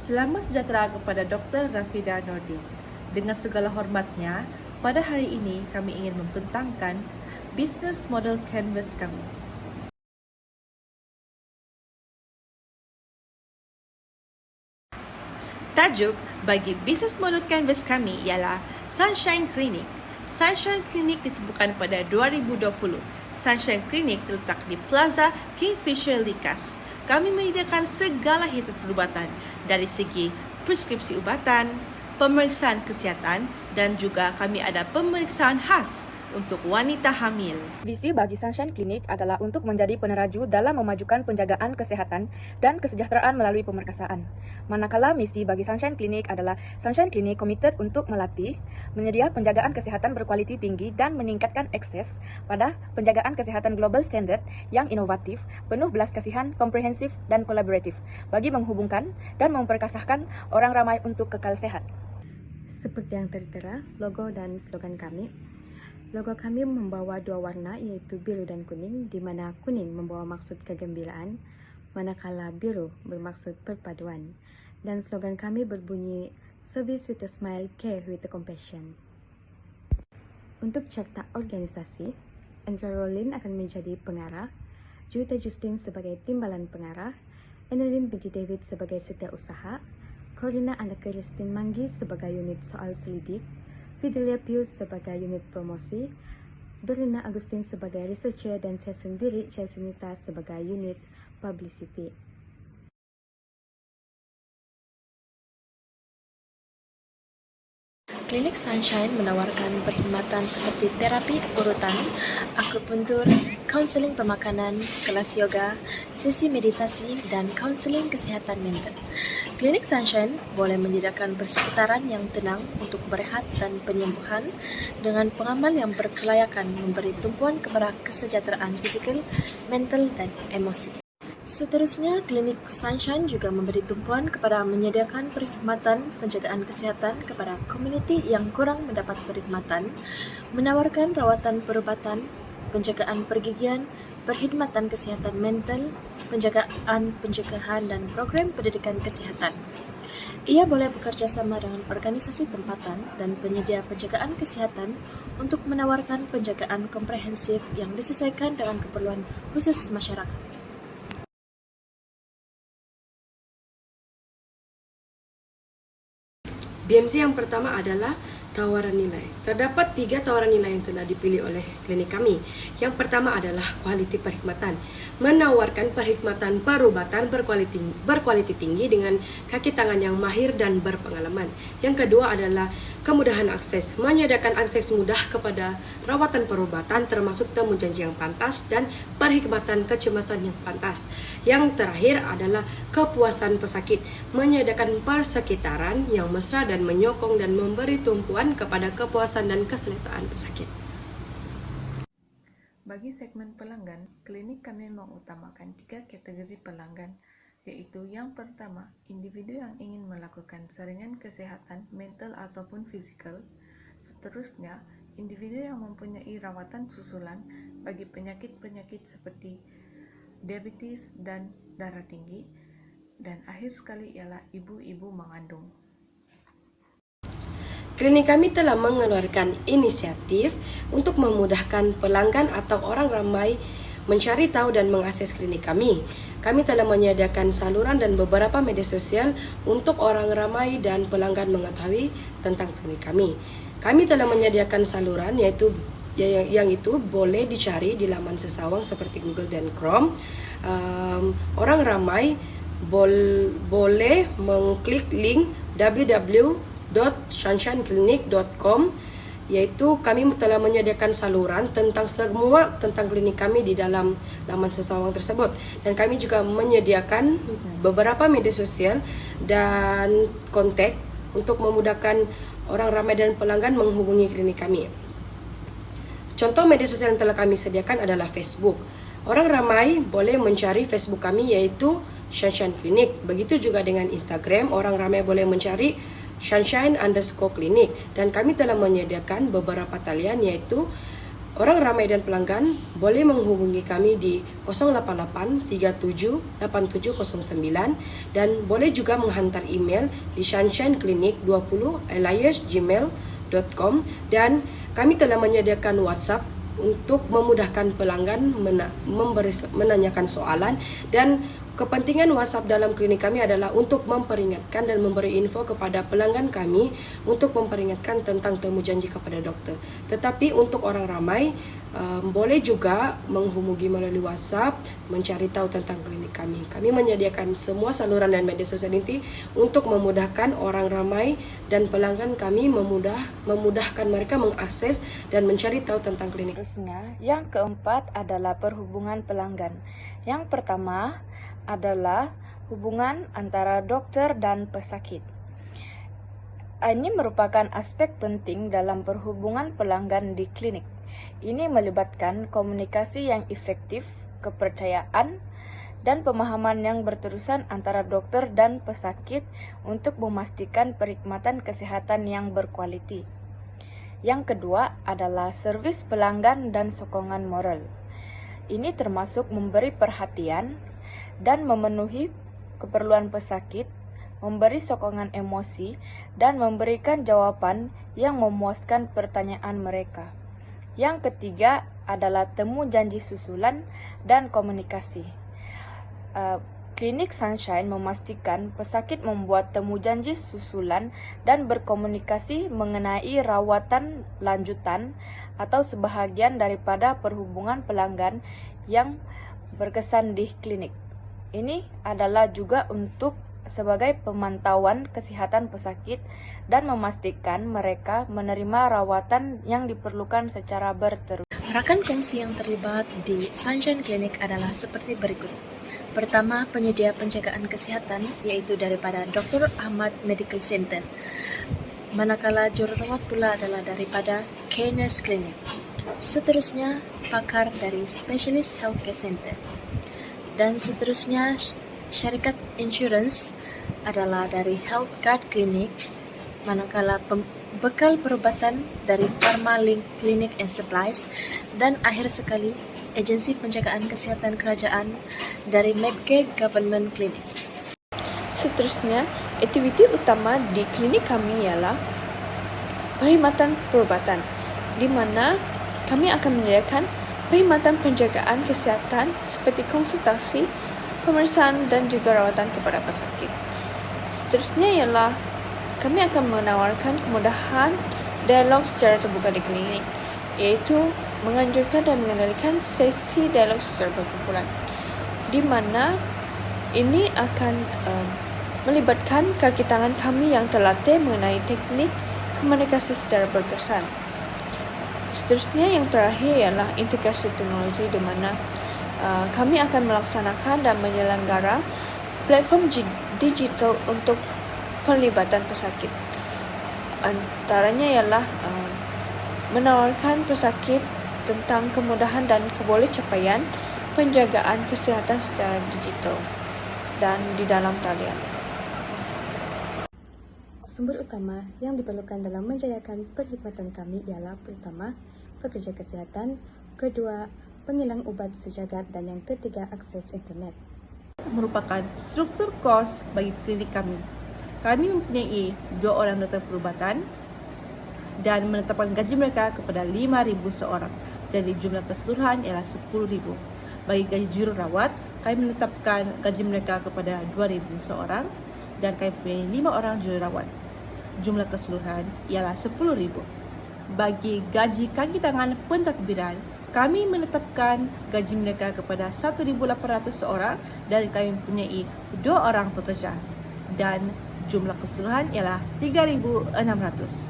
Selamat sejahtera kepada Dr. Rafida Nordin. Dengan segala hormatnya, pada hari ini kami ingin membentangkan business model canvas kami. Tajuk bagi business model canvas kami ialah Sunshine Clinic. Sunshine Clinic ditemukan pada 2020. Sunshine Clinic terletak di Plaza Kingfisher Likas. Kami menyediakan segala hitungan perubatan dari segi preskripsi ubatan, pemeriksaan kesihatan dan juga kami ada pemeriksaan khas untuk wanita hamil. Visi bagi Sunshine Clinic adalah untuk menjadi peneraju dalam memajukan penjagaan kesehatan dan kesejahteraan melalui pemerkasaan. Manakala misi bagi Sunshine Clinic adalah Sunshine Clinic komited untuk melatih, menyedia penjagaan kesehatan berkualiti tinggi dan meningkatkan akses pada penjagaan kesehatan global standard yang inovatif, penuh belas kasihan, komprehensif dan kolaboratif bagi menghubungkan dan memperkasahkan orang ramai untuk kekal sehat. Seperti yang tertera, logo dan slogan kami. Logo kami membawa dua warna yaitu biru dan kuning, di mana kuning membawa maksud kegembiraan, manakala biru bermaksud perpaduan. Dan slogan kami berbunyi, Service with a smile, care with a compassion. Untuk cerita organisasi, Andra Rolin akan menjadi pengarah, Juwita Justin sebagai timbalan pengarah, Annelin binti David sebagai setiausaha, Corina Anak Christine Manggi sebagai unit soal selidik, Fidelia Pius sebagai unit promosi, Dorina Agustin sebagai researcher dan saya sendiri, Chelsea sebagai unit publicity. Klinik Sunshine menawarkan perkhidmatan seperti terapi urutan, akupuntur, kaunseling pemakanan, kelas yoga, sesi meditasi, dan kaunseling kesehatan mental. Klinik Sunshine boleh menyediakan persekitaran yang tenang untuk berehat dan penyembuhan dengan pengamal yang berkelayakan memberi tumpuan kepada kesejahteraan fizikal, mental, dan emosi. Seterusnya, Klinik Sunshine juga memberi tumpuan kepada menyediakan perkhidmatan penjagaan kesihatan kepada komuniti yang kurang mendapat perkhidmatan, menawarkan rawatan perubatan, penjagaan pergigian, perkhidmatan kesihatan mental, penjagaan pencegahan dan program pendidikan kesihatan. Ia boleh bekerja sama dengan organisasi tempatan dan penyedia penjagaan kesihatan untuk menawarkan penjagaan komprehensif yang disesuaikan dengan keperluan khusus masyarakat. BMC yang pertama adalah tawaran nilai. Terdapat 3 tawaran nilai yang telah dipilih oleh klinik kami. Yang pertama adalah kualiti perkhidmatan. Menawarkan perkhidmatan perubatan berkualiti tinggi dengan kaki tangan yang mahir dan berpengalaman. Yang kedua adalah kemudahan akses. Menyediakan akses mudah kepada rawatan perubatan termasuk temu janji yang pantas dan perkhidmatan kecemasan yang pantas. Yang terakhir adalah kepuasan pesakit. Menyediakan persekitaran yang mesra dan menyokong dan memberi tumpuan kepada kepuasan dan keselesaan pesakit. Bagi segmen pelanggan, klinik kami mengutamakan 3 kategori pelanggan, yaitu yang pertama, individu yang ingin melakukan saringan kesehatan mental ataupun fisikal. Seterusnya, individu yang mempunyai rawatan susulan bagi penyakit-penyakit seperti diabetes dan darah tinggi. Dan akhir sekali ialah ibu-ibu mengandung. Klinik kami telah mengeluarkan inisiatif untuk memudahkan pelanggan atau orang ramai mencari tahu dan mengakses klinik kami. Kami telah menyediakan saluran dan beberapa media sosial untuk orang ramai dan pelanggan mengetahui tentang klinik kami. Kami telah menyediakan saluran yaitu yang itu boleh dicari di laman sesawang seperti Google dan Chrome. Orang ramai boleh mengklik link www.sunshineclinic.com, yaitu kami telah menyediakan saluran tentang semua tentang klinik kami di dalam laman sesawang tersebut, dan kami juga menyediakan beberapa media sosial dan kontak untuk memudahkan orang ramai dan pelanggan menghubungi klinik kami. Contoh media sosial yang telah kami sediakan adalah Facebook. Orang ramai boleh mencari Facebook kami yaitu Sunshine Clinic. Begitu juga dengan Instagram, orang ramai boleh mencari Sunshine_Clinic, dan kami telah menyediakan beberapa talian yaitu Orang ramai dan pelanggan boleh menghubungi kami di 088 37 8709 dan boleh juga menghantar email di sunshineclinic20@gmail.com dan kami telah menyediakan WhatsApp untuk memudahkan pelanggan menanyakan soalan, dan kepentingan WhatsApp dalam klinik kami adalah untuk memperingatkan dan memberi info kepada pelanggan kami untuk memperingatkan tentang temu janji kepada doktor. Tetapi untuk orang ramai boleh juga menghubungi melalui WhatsApp mencari tahu tentang klinik kami. Kami menyediakan semua saluran dan media sosial inti untuk memudahkan orang ramai dan pelanggan kami, memudahkan mereka mengakses dan mencari tahu tentang klinik. Terusnya, yang keempat adalah perhubungan pelanggan. Yang pertama adalah hubungan antara dokter dan pesakit. Ini merupakan aspek penting dalam perhubungan pelanggan di klinik. Ini melibatkan komunikasi yang efektif, kepercayaan, dan pemahaman yang berterusan antara dokter dan pesakit untuk memastikan perkhidmatan kesehatan yang berkualiti. Yang kedua adalah servis pelanggan dan sokongan moral. Ini termasuk memberi perhatian dan memenuhi keperluan pesakit, memberi sokongan emosi, dan memberikan jawaban yang memuaskan pertanyaan mereka. Yang ketiga adalah temu janji susulan dan komunikasi. Klinik Sunshine memastikan pesakit membuat temu janji susulan dan berkomunikasi mengenai rawatan lanjutan atau sebahagian daripada perhubungan pelanggan yang berkesan di klinik. Ini adalah juga untuk sebagai pemantauan kesehatan pesakit dan memastikan mereka menerima rawatan yang diperlukan secara berterus. Rakan kongsi yang terlibat di Sunshine Clinic adalah seperti berikut. Pertama, penyedia penjagaan kesehatan yaitu daripada Dr. Ahmad Medical Center. Manakala jururawat pula adalah daripada K-Nurse Clinic. Seterusnya, pakar dari Specialist Healthcare Center. Dan seterusnya, syarikat insurance adalah dari Health Guard Clinic, manakala bekal perubatan dari Pharmalink Clinic and Supplies, dan akhir sekali, agensi penjagaan kesehatan kerajaan dari Medcare Government Clinic. Seterusnya, aktiviti utama di klinik kami ialah perkhidmatan perubatan, di mana kami akan menyediakan perkhidmatan penjagaan kesihatan seperti konsultasi, pemeriksaan dan juga rawatan kepada pesakit. Seterusnya ialah kami akan menawarkan kemudahan dialog secara terbuka di klinik, iaitu menganjurkan dan mengendalikan sesi dialog secara berkumpulan, di mana ini akan melibatkan kaki tangan kami yang terlatih mengenai teknik komunikasi secara berkesan. Seterusnya yang terakhir ialah integrasi teknologi, di mana kami akan melaksanakan dan menyelenggara platform digital untuk perlibatan pesakit. Antaranya ialah menawarkan pesakit tentang kemudahan dan kebolehcapaian penjagaan kesihatan secara digital dan di dalam talian. Sumber utama yang diperlukan dalam menjayakan perkhidmatan kami ialah pertama, pekerja kesihatan, kedua, penghilang ubat sejagat, dan yang ketiga, akses internet. Merupakan struktur kos bagi klinik kami. Kami mempunyai 2 orang doktor perubatan dan menetapkan gaji mereka kepada 5,000 seorang. Jadi jumlah keseluruhan ialah 10,000. Bagi gaji jururawat, kami menetapkan gaji mereka kepada 2,000 seorang dan kami mempunyai 5 orang jururawat. Jumlah keseluruhan ialah 10,000. Bagi gaji kaki tangan pentadbiran, kami menetapkan gaji mereka kepada 1,800 seorang dan kami mempunyai 2 orang pekerja dan jumlah keseluruhan ialah 3,600.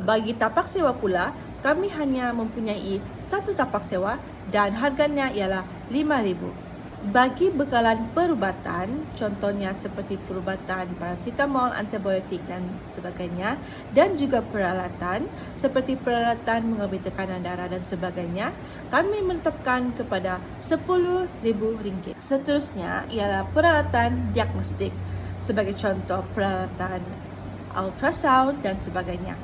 Bagi tapak sewa pula, kami hanya mempunyai 1 tapak sewa dan harganya ialah 5,000. Bagi bekalan perubatan, contohnya seperti perubatan paracetamol, antibiotik dan sebagainya, dan juga peralatan seperti peralatan mengambil tekanan darah dan sebagainya, kami menetapkan kepada RM10,000. Seterusnya ialah peralatan diagnostik, sebagai contoh peralatan ultrasound dan sebagainya.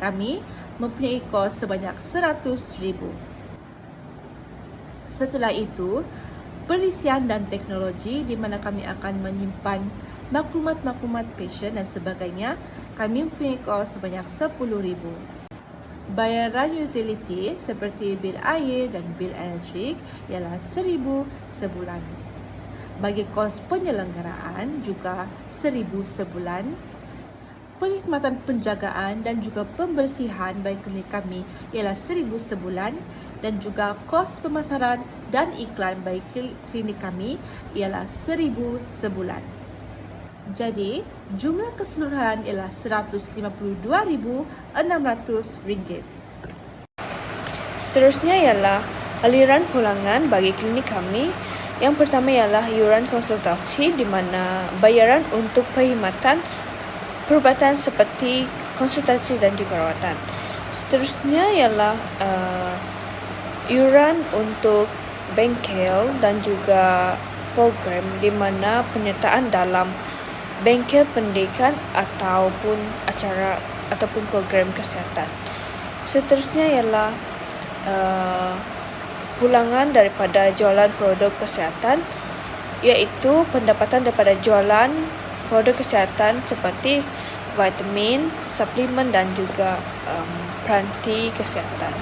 Kami mempunyai kos sebanyak RM100,000. Setelah itu, perisian dan teknologi di mana kami akan menyimpan maklumat-maklumat pasien dan sebagainya, kami mempunyai kos sebanyak RM10,000. Bayaran utility seperti bil air dan bil elektrik ialah RM1,000 sebulan. Bagi kos penyelenggaraan juga RM1,000 sebulan. Perkhidmatan penjagaan dan juga pembersihan bagi klinik kami ialah RM1,000 sebulan dan juga kos pemasaran dan iklan bagi klinik kami ialah RM1,000 sebulan. Jadi, jumlah keseluruhan ialah RM152,600. Seterusnya ialah aliran pulangan bagi klinik kami. Yang pertama ialah iuran konsultasi di mana bayaran untuk perkhidmatan perubatan seperti konsultasi dan juga rawatan. Seterusnya ialah iuran untuk bengkel dan juga program di mana penyertaan dalam bengkel pendidikan ataupun acara ataupun program kesihatan. Seterusnya ialah pulangan daripada jualan produk kesihatan, iaitu pendapatan daripada jualan produk kesihatan seperti vitamin, suplemen dan juga peranti kesihatan.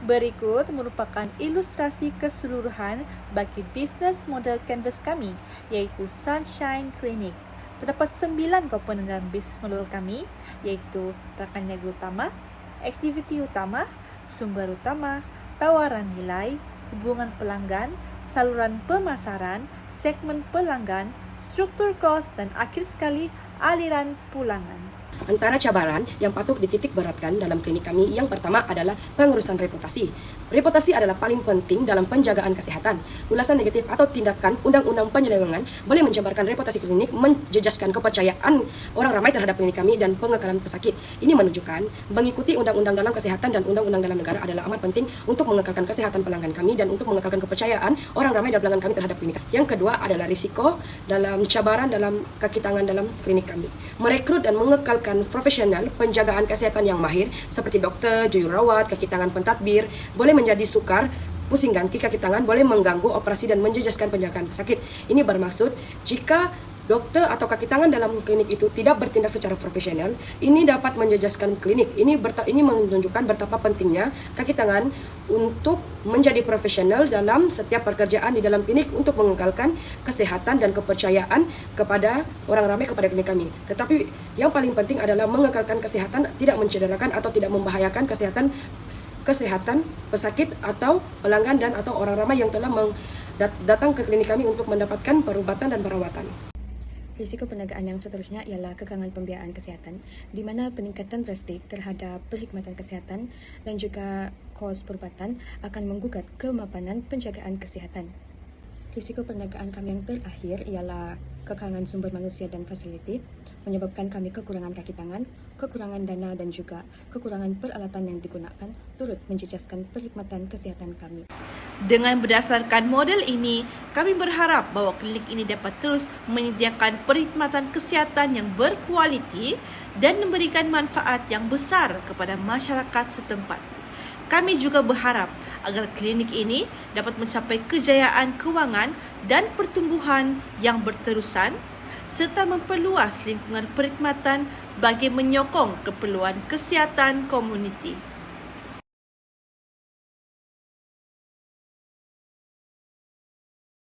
Berikut merupakan ilustrasi keseluruhan bagi bisnes model canvas kami, iaitu Sunshine Clinic. Terdapat 9 komponen dalam bisnes model kami, iaitu rakan niaga utama, aktiviti utama, sumber utama, tawaran nilai, hubungan pelanggan, saluran pemasaran, segmen pelanggan, struktur kos dan akhir sekali aliran pulangan. Antara cabaran yang patut dititik beratkan dalam klinik kami, yang pertama adalah pengurusan reputasi. Reputasi adalah paling penting dalam penjagaan kesehatan. Ulasan negatif atau tindakan undang-undang penyelewengan boleh mencemarkan reputasi klinik, menjejaskan kepercayaan orang ramai terhadap klinik kami dan pengekalan pesakit. Ini menunjukkan mengikuti undang-undang dalam kesehatan dan undang-undang dalam negara adalah amat penting untuk mengekalkan kesehatan pelanggan kami dan untuk mengekalkan kepercayaan orang ramai dan pelanggan kami terhadap klinik. Yang kedua adalah risiko dalam cabaran dalam kaki tangan dalam klinik kami. Merekrut dan mengekalkan profesional penjagaan kesehatan yang mahir seperti dokter, jururawat, kaki tangan pentadbir boleh menjadi sukar, pusing ganti kaki tangan boleh mengganggu operasi dan menjejaskan penjagaan pesakit. Ini bermaksud jika dokter atau kaki tangan dalam klinik itu tidak bertindak secara profesional, ini dapat menjejaskan klinik. Ini menunjukkan betapa pentingnya kaki tangan untuk menjadi profesional dalam setiap pekerjaan di dalam klinik untuk mengekalkan kesehatan dan kepercayaan kepada orang ramai kepada klinik kami. Tetapi yang paling penting adalah mengekalkan kesehatan, tidak mencederakan atau tidak membahayakan kesehatan pesakit atau pelanggan dan atau orang ramai yang telah datang ke klinik kami untuk mendapatkan perubatan dan perawatan. Risiko perniagaan yang seterusnya ialah kekangan pembiayaan kesihatan, di mana peningkatan drastik terhadap perkhidmatan kesihatan dan juga kos perubatan akan menggugat kemapanan penjagaan kesihatan. Risiko perniagaan kami yang terakhir ialah kekangan sumber manusia dan fasiliti, menyebabkan kami kekurangan kaki tangan, kekurangan dana dan juga kekurangan peralatan yang digunakan turut menjejaskan perkhidmatan kesihatan kami. Dengan berdasarkan model ini, kami berharap bahawa klinik ini dapat terus menyediakan perkhidmatan kesihatan yang berkualiti dan memberikan manfaat yang besar kepada masyarakat setempat. Kami juga berharap agar klinik ini dapat mencapai kejayaan kewangan dan pertumbuhan yang berterusan serta memperluas lingkungan perkhidmatan bagi menyokong keperluan kesihatan komuniti.